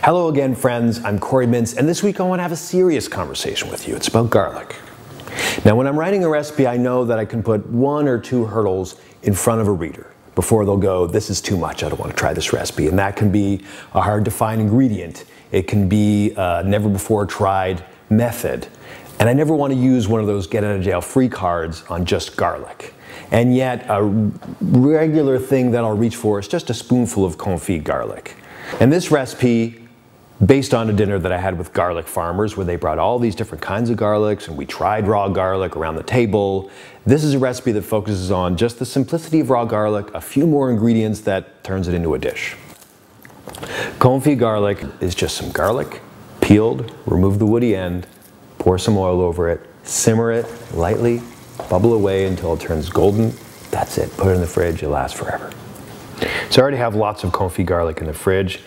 Hello again, friends. I'm Corey Mintz, and this week I want to have a serious conversation with you. It's about garlic. Now, when I'm writing a recipe, I know that I can put one or two hurdles in front of a reader before they'll go, this is too much, I don't want to try this recipe. And that can be a hard to find ingredient. It can be a never before tried method. And I never want to use one of those get out of jail free cards on just garlic. And yet, a regular thing that I'll reach for is just a spoonful of confit garlic. And this recipe, based on a dinner that I had with garlic farmers where they brought all these different kinds of garlics and we tried raw garlic around the table. This is a recipe that focuses on just the simplicity of raw garlic, a few more ingredients that turns it into a dish. Confit garlic is just some garlic, peeled, remove the woody end, pour some oil over it, simmer it lightly, bubble away until it turns golden. That's it, put it in the fridge, it'll last forever. So I already have lots of confit garlic in the fridge.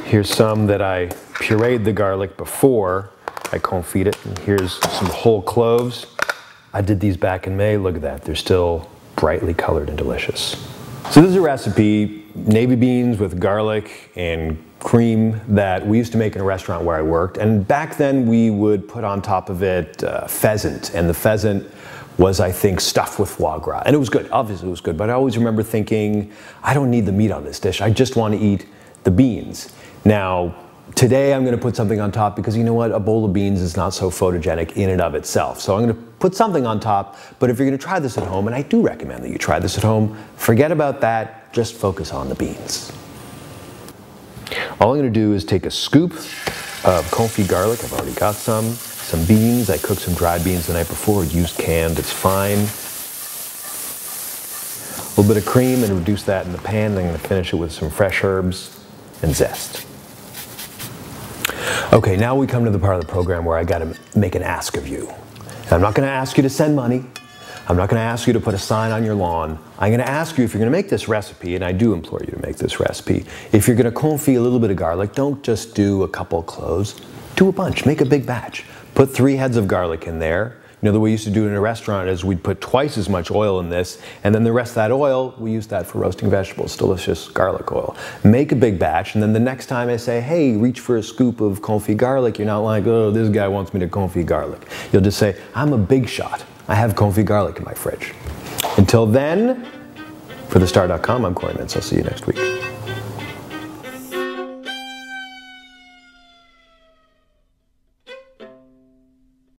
Here's some that I pureed the garlic before I confit it. And here's some whole cloves. I did these back in May. Look at that. They're still brightly colored and delicious. So this is a recipe, navy beans with garlic and cream that we used to make in a restaurant where I worked. And back then we would put on top of it pheasant. And the pheasant was, I think, stuffed with foie gras. And it was good. Obviously it was good. But I always remember thinking, I don't need the meat on this dish. I just want to eat the beans. Now, today I'm going to put something on top because you know what? A bowl of beans is not so photogenic in and of itself. So I'm going to put something on top, but if you're going to try this at home, and I do recommend that you try this at home, forget about that, just focus on the beans. All I'm going to do is take a scoop of confit garlic. I've already got some beans. I cooked some dried beans the night before, used canned, it's fine. A little bit of cream and reduce that in the pan. I'm going to finish it with some fresh herbs and zest. Okay, now we come to the part of the program where I got to make an ask of you. And I'm not going to ask you to send money. I'm not going to ask you to put a sign on your lawn. I'm going to ask you if you're going to make this recipe, and I do implore you to make this recipe, if you're going to confit a little bit of garlic, don't just do a couple cloves. Do a bunch. Make a big batch. Put 3 heads of garlic in there. You know, the way we used to do it in a restaurant is we'd put twice as much oil in this, and then the rest of that oil, we use that for roasting vegetables, delicious garlic oil. Make a big batch, and then the next time I say, hey, reach for a scoop of confit garlic, you're not like, oh, this guy wants me to confit garlic. You'll just say, I'm a big shot. I have confit garlic in my fridge. Until then, for thestar.com, I'm Corey Mintz. I'll see you next week.